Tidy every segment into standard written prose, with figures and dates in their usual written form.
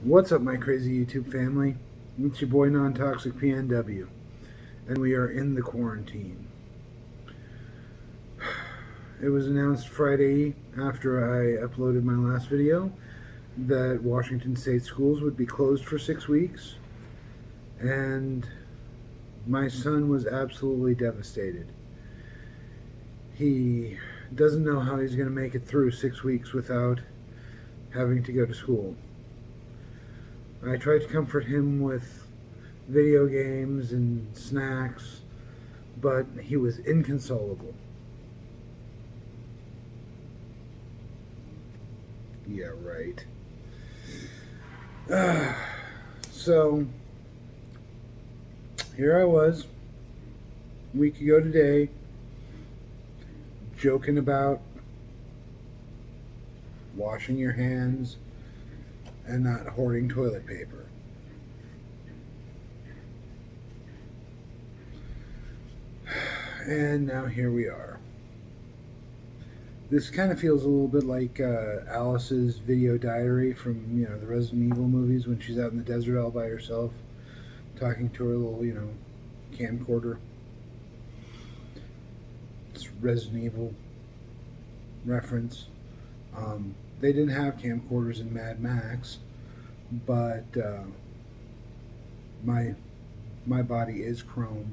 What's up, my crazy YouTube family? It's your boy nontoxicpnw, and we are in the quarantine. It was announced Friday after I uploaded my last video that Washington State schools would be closed for 6 weeks, and my son was absolutely devastated. He doesn't know how he's going to make it through 6 weeks without having to go to school. I tried to comfort him with video games and snacks, but he was inconsolable. Yeah, right. So, here I was, a week ago today, joking about washing your hands and not hoarding toilet paper. And now here we are. This kind of feels a little bit like Alice's video diary from the Resident Evil movies when she's out in the desert all by herself, talking to her little camcorder. It's Resident Evil reference. They didn't have camcorders in Mad Max, but my body is chrome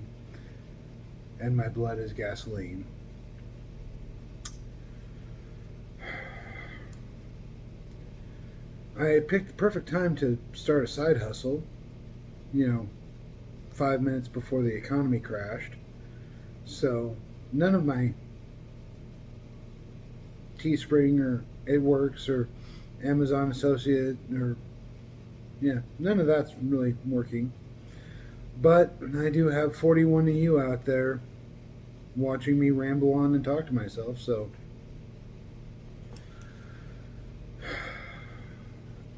and my blood is gasoline. I picked the perfect time to start a side hustle, 5 minutes before the economy crashed. So none of my Teespring or It Works or Amazon Associate or none of that's really working. But I do have 41 of you out there watching me ramble on and talk to myself, so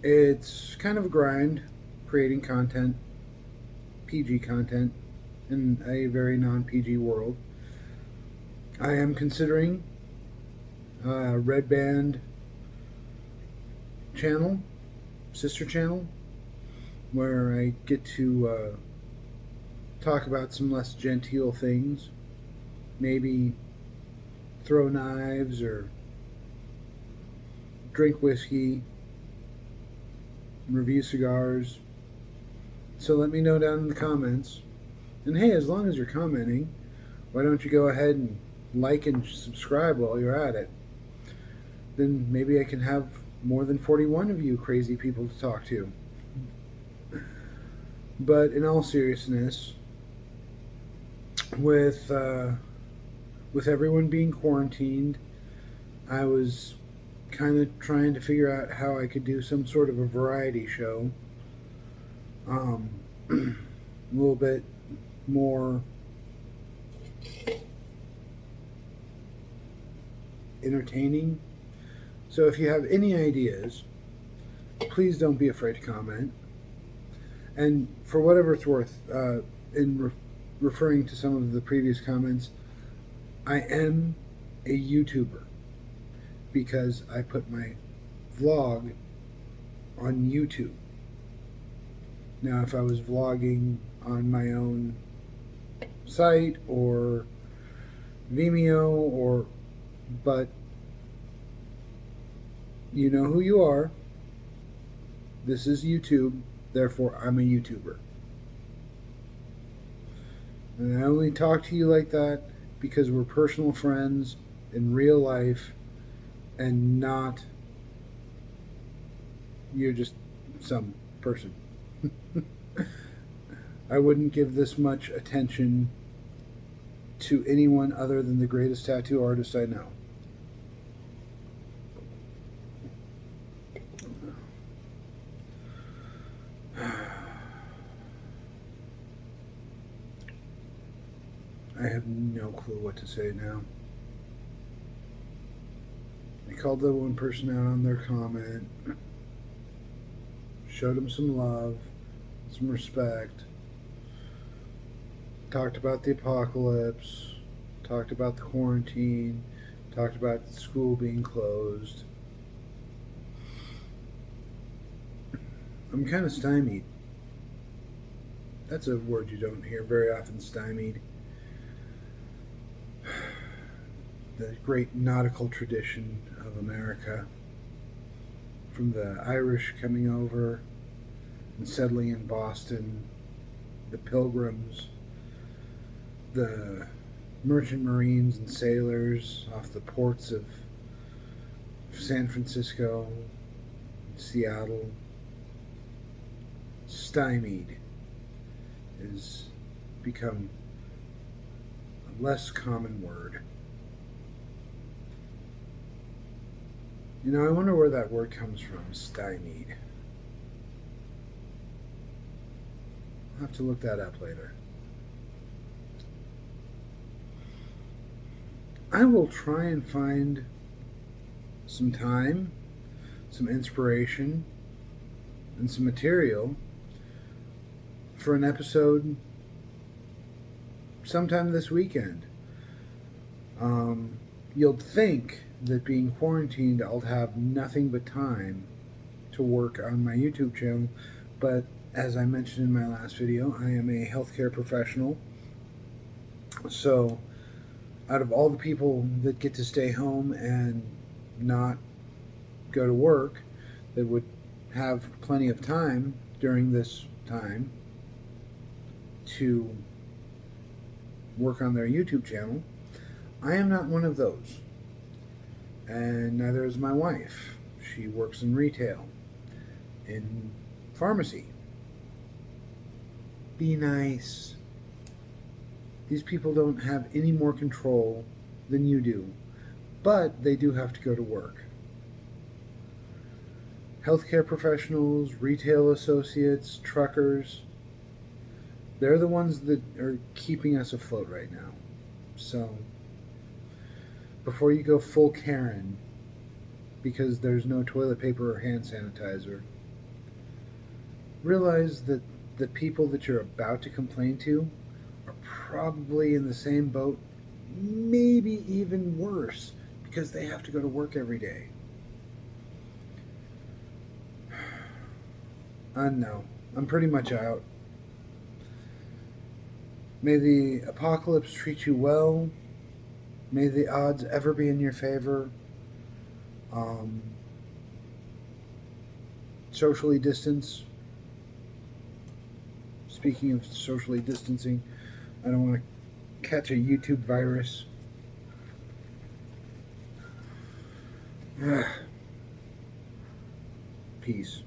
it's kind of a grind creating content, PG content, in a very non-PG world. I am considering a Red Band channel, sister channel, where I get to talk about some less genteel things, maybe throw knives or drink whiskey, review cigars. So let me know down in the comments. And hey, as long as you're commenting, why don't you go ahead and like and subscribe while you're at it? Then maybe I can have more than 41 of you crazy people to talk to. But in all seriousness, with everyone being quarantined, I was kind of trying to figure out how I could do some sort of a variety show, a little bit more entertaining. So if you have any ideas, please don't be afraid to comment. And for whatever it's worth, referring to some of the previous comments, I am a YouTuber because I put my vlog on YouTube. Now, if I was vlogging on my own site or Vimeo but you know who you are. This is YouTube, therefore I'm a YouTuber. And I only talk to you like that because we're personal friends in real life and not you're just some person. I wouldn't give this much attention to anyone other than the greatest tattoo artist I know. I have no clue what to say now. I called that one person out on their comment, showed them some love, some respect, talked about the apocalypse, talked about the quarantine, talked about school being closed. I'm kind of stymied. That's a word you don't hear very often, stymied. The great nautical tradition of America, from the Irish coming over and settling in Boston, the Pilgrims, the merchant marines and sailors off the ports of San Francisco, Seattle. Stymied has become a less common word. You know, I wonder where that word comes from, stymied. I'll have to look that up later. I will try and find some time, some inspiration, and some material for an episode sometime this weekend. You'll think that being quarantined, I'll have nothing but time to work on my YouTube channel, but as I mentioned in my last video, I am a healthcare professional. So, out of all the people that get to stay home and not go to work, that would have plenty of time during this time to work on their YouTube channel, I am not one of those. And neither is my wife. She works in retail, in pharmacy. Be nice. These people don't have any more control than you do, but they do have to go to work. Healthcare professionals, retail associates, truckers, they're the ones that are keeping us afloat right now. So, before you go full Karen because there's no toilet paper or hand sanitizer, realize that the people that you're about to complain to are probably in the same boat, maybe even worse, because they have to go to work every day. No, I'm pretty much out. May the apocalypse treat you well. May the odds ever be in your favor. Socially distance. Speaking of socially distancing, I don't want to catch a YouTube virus. Peace.